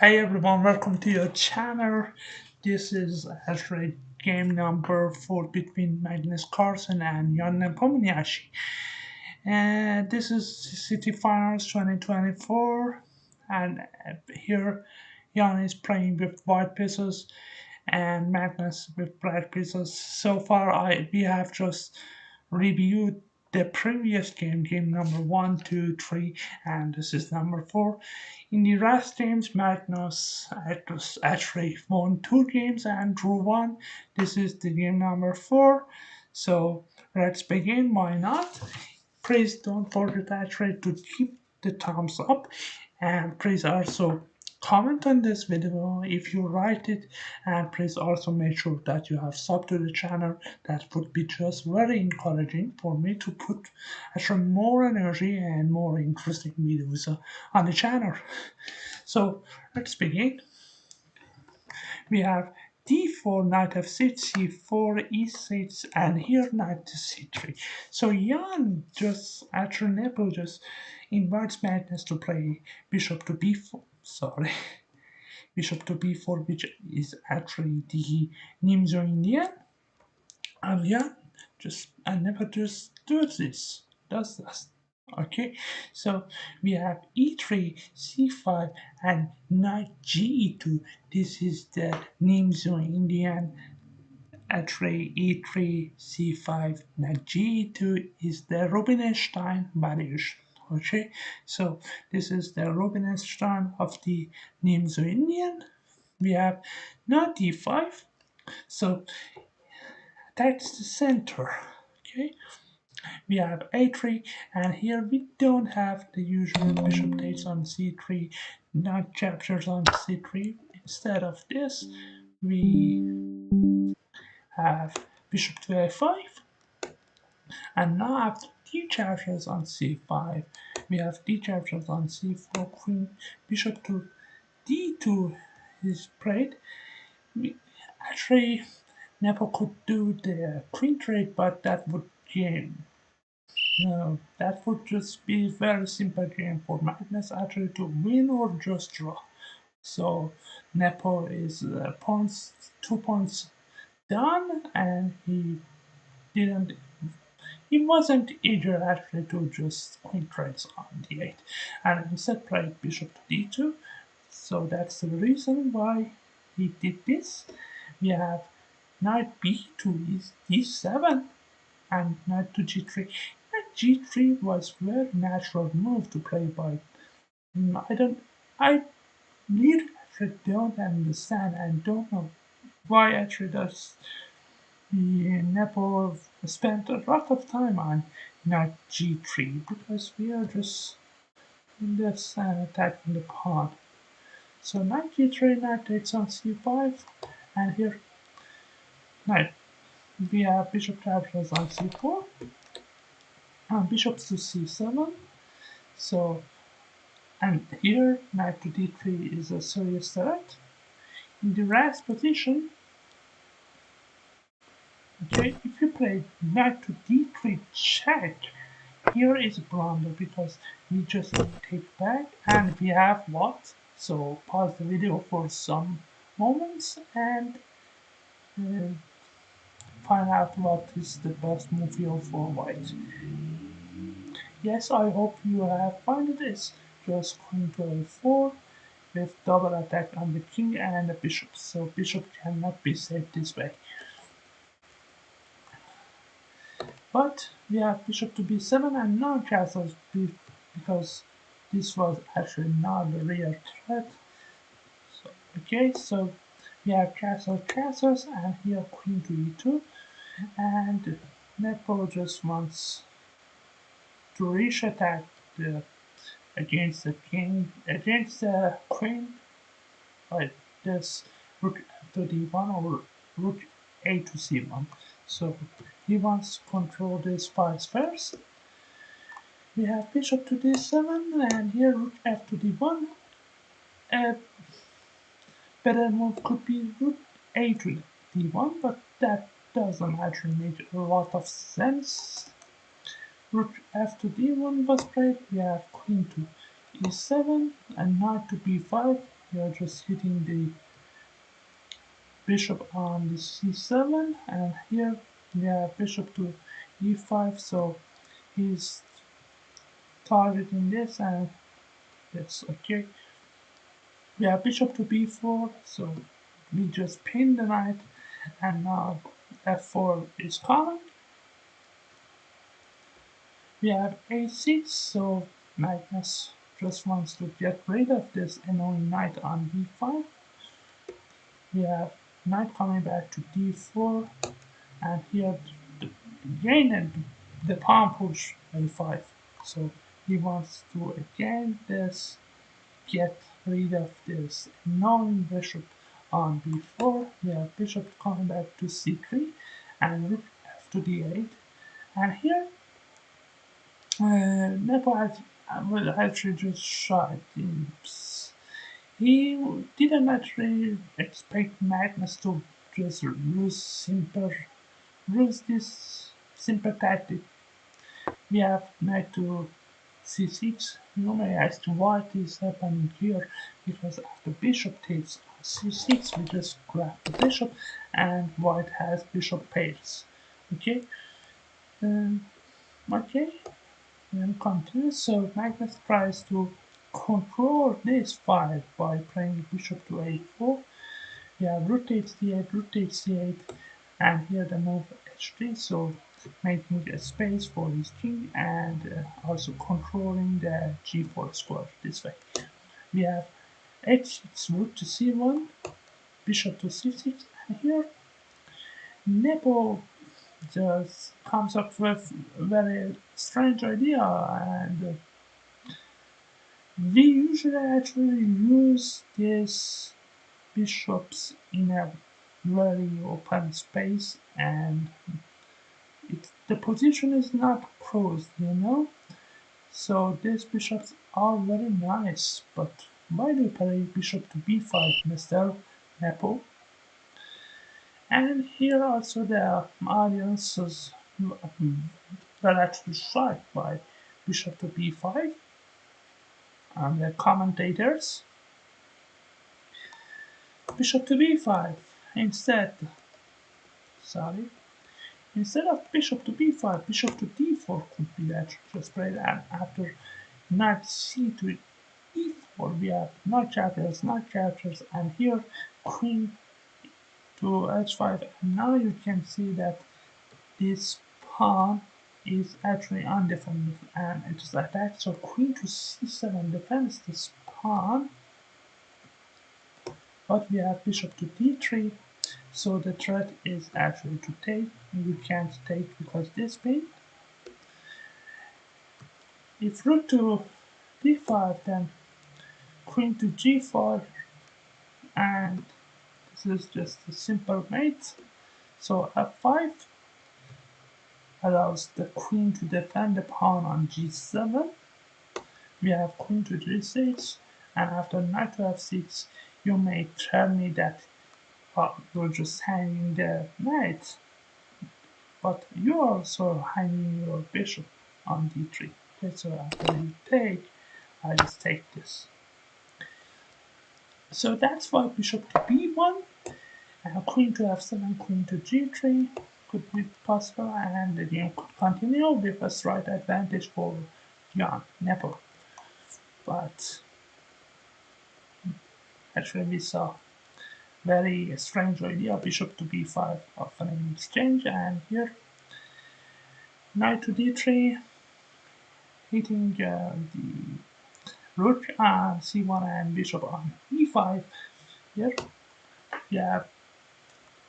Hey everyone, welcome to your channel. This is actually game number 4 between Magnus Carlsen and Nepomniachtchi. And this is CCT Finals 2024. And here Jan is playing with white pieces and Magnus with black pieces. So far we have just reviewed the previous game, game number one, two, three, and this is number four. In the last games, Magnus actually won two games and drew one. This is the game number four. So let's begin. Why not? Please don't forget actually to keep the thumbs up, and please also comment on this video if you liked it, and please also make sure that you have subbed to the channel. That would be just very encouraging for me to put actually more energy and more interesting videos on the channel. So let's begin. We have d4, knight f6, c4, e6, and here knight to c3. So Jan just, actually Nepo just invites Magnus to play bishop to b4. Sorry, bishop to b4, which is actually the Nimzo-Indian. And Jan just, I never just does this. Okay, so we have e3, c5, and knight g2. This is the Nimzo-Indian. Actually, e3, c5, knight g2 is the Rubinstein variation. Okay, so this is the Rubinstein of the Nimzo-Indian. We have knight d5, so that's the center. Okay, we have a3, and here we don't have the usual bishop takes on c3, knight captures on c3. Instead of this, we have bishop to a5, and now after d captures on c5, we have d captures on c4, queen, bishop to d2 is played. Actually, Nepo could do the queen trade, but that would game. No, that would just be a very simple game for Magnus actually to win or just draw. So Nepo is points, 2 points down, and didn't he wasn't eager actually to just queen trades on d8, and instead played bishop to d2. So that's the reason why he did this. We have knight b2 is d7 and knight to g3. Knight g3 was very natural move to play by. I really actually don't understand and don't know why actually does the Nepo spent a lot of time on knight g3, because we are just in this attacking the pawn. So knight g3, knight takes on c5, and here knight we have bishop captures on c4, and bishops to c7. So, and here knight to d3 is a serious threat. In the last position, okay, if you play knight to d3 check, here is a blunder because we just take back and we have what? So pause the video for some moments and uh, find out what is the best move here for white. Yes, I hope you have found it. It's just queen to a4 with double attack on the king and the bishop, so bishop cannot be saved this way. But we have bishop to b7 and no castles because this was actually not a real threat. So, okay, so we have castles, and here queen to e2, and Nepo just wants to reach attack against the king, against the queen, like this rook to d1 or rook a to c1. So he wants to control this spice first. We have bishop to d7, and here rook f to d1. A better move could be rook a to d1, but that doesn't actually make a lot of sense. Rook f to d1 was played. We have queen to e7 and knight to b5. We are just hitting the bishop on the c7, and here we have bishop to e5, so he's targeting this, and that's okay. We have bishop to b4, so we just pin the knight, and now f4 is coming. We have a6, so Magnus just wants to get rid of this annoying knight on b5. We have knight coming back to d4, and here again the pawn push a5. So he wants to again get rid of this annoying bishop on b4. We have bishop coming back to c3 and rook f to d8. And here Nepo has well, actually just shot. He didn't actually expect Magnus to just lose this simple tactic. We have knight to c6. You may ask what is happening here, because after bishop takes c6, we just grab the bishop, and white has bishop pairs. Okay, okay, and continue. So Magnus tries to control this file by playing bishop to a4. Yeah, rook takes d8, rook takes c8, and here the move h3, so making a space for his king, and also controlling the g4 square this way. We have h6, rook to c1, bishop to c6, and here Nepo just comes up with a very strange idea, and we usually actually use these bishops in a very open space, and the position is not closed, so these bishops are very nice. But why do you play bishop to b5, Mr. Nepo? And here also the audience is actually shocked by bishop to b5, and the commentators bishop to b5 instead. Sorry. Instead of bishop to b5, bishop to d4 could be actually just played, and after knight c to e4, we have knight captures, and here queen to h5. And now you can see that this pawn is actually undefended, and it is attacked. So queen to c7 defends this pawn, but we have bishop to d3. So the threat is actually to take. You can't take because this pin. If rook to d5, then queen to g4, and this is just a simple mate. So f5 allows the queen to defend the pawn on g7. We have queen to g6, and after knight to f6, you may tell me that you're just hanging the knight, but you're also hanging your bishop on d3. Okay, so after you take, I just take this. So that's why bishop to b1, and queen to f7, queen to g3 could be possible, and the game could continue with a slight advantage for Jan Nepo. But actually we saw very strange idea, bishop to b5 offering exchange, and here knight to d3, hitting the rook on c1 and bishop on e5. Here we have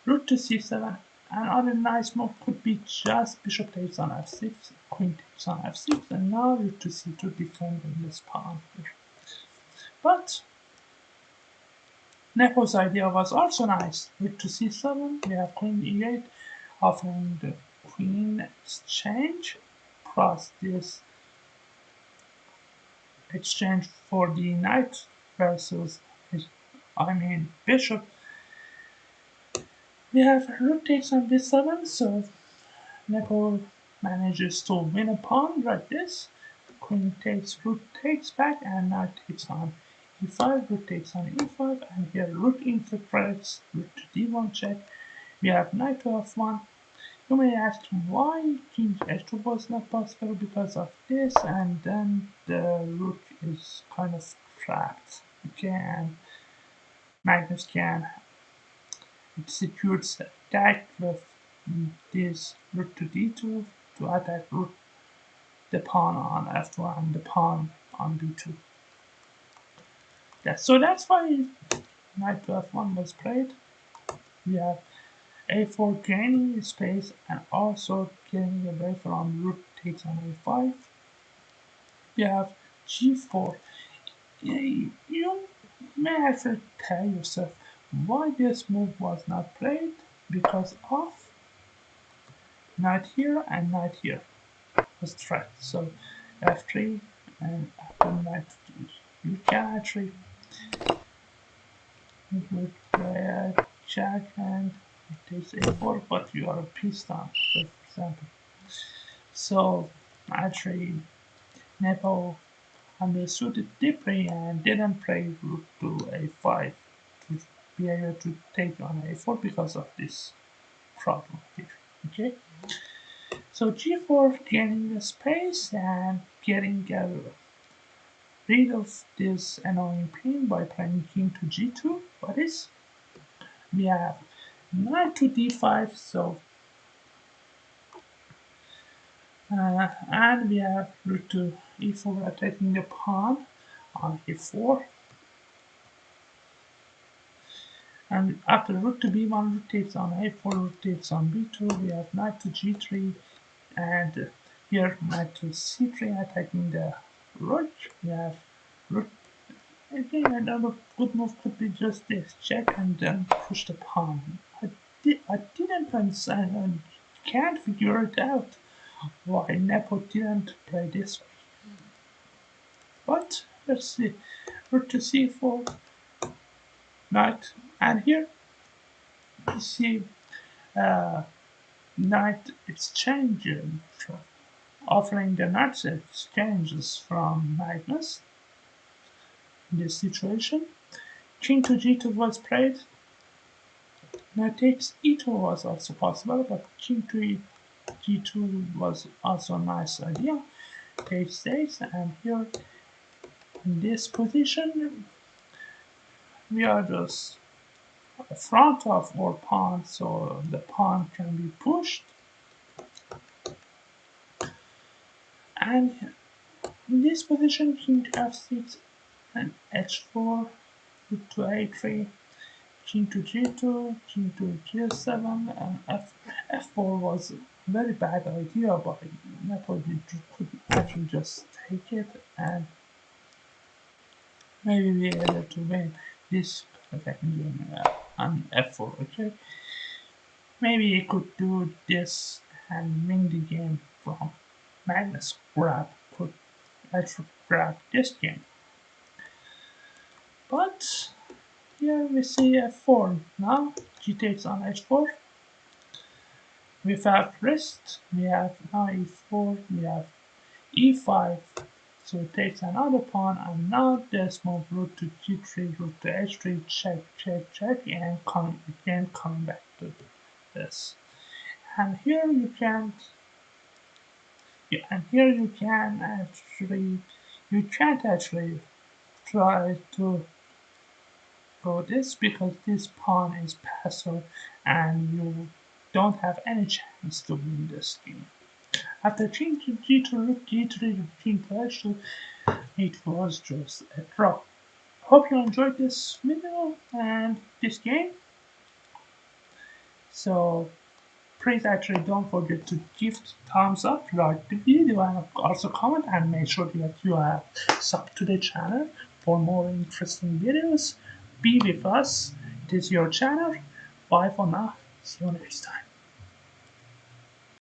rook to c7. Another nice move could be just bishop takes on f6, queen takes on f6, and now rook to c2 defending this pawn here. But Nepo's idea was also nice. Rook to c7, we have queen e8, offering the queen exchange, plus this exchange for the knight versus, bishop. We have rook takes on b7, so Nepo manages to win a pawn like this. Queen takes, rook takes back, and knight takes on e5, rook takes on e5, and here rook infiltrates, rook to d1 check. We have knight to f1. You may ask why king h2 was not possible because of this, and then the rook is kind of trapped. Okay, and Magnus can execute attack with this rook to d2 to attack rook the pawn on f2 and the pawn on b2. So that's why knight to f1 was played. We have a4 gaining space and also getting away from rook takes on a5. We have g4. You may actually tell yourself why this move was not played because of knight here and knight here was threat. So f3 and after knight you can actually play a check and it takes a4, but you are a piece down, for example. So actually Nepo understood it deeply and didn't play rook to a5 to be able to take on a4 because of this problem here. Okay, so g4 gaining the space and getting rid of this annoying pain by playing king to g2. What is? We have knight to d5, so and we have rook to e4 attacking the pawn on e4. And after rook to b1, rook takes on a4, rook takes on b2, we have knight to g3, and here knight to c3 attacking the rook. We have rook. Again, another good move could be just this, check and then push the pawn. I didn't understand and can't figure it out why Nepo didn't play this way. But let's see, rook to c4, knight, and here you see knight exchange, offering the knight exchanges from Magnus in this situation. King to g2 was played. Knight takes e2 was also possible, but king to g2 was also a nice idea. Takes takes, and here in this position we are just front of our pawn, so the pawn can be pushed. And in this position, king to f6 and h4, rook to a3, king to g2, king to g7, and f4 was a very bad idea, but Nepomniachtchi could actually just take it and maybe be able to win this attacking game on f4. Okay, maybe he could do this and win the game from Magnus could actually grab this game. But here we see f4 now. G takes on h4. Without rest, we have now e4, we have e5, so it takes another pawn, and now this move rook to g3, rook to h3, check, check, check, and coming back to this. And here you can, you can't actually try to go this because this pawn is passive and you don't have any chance to win this game. After king to g2, rook g3, king to h2, it was just a draw. Hope you enjoyed this video and this game. So please actually don't forget to give thumbs up, like the video, and also comment, and make sure that you are sub to the channel for more interesting videos. Be with us. It is your channel. Bye for now. See you next time.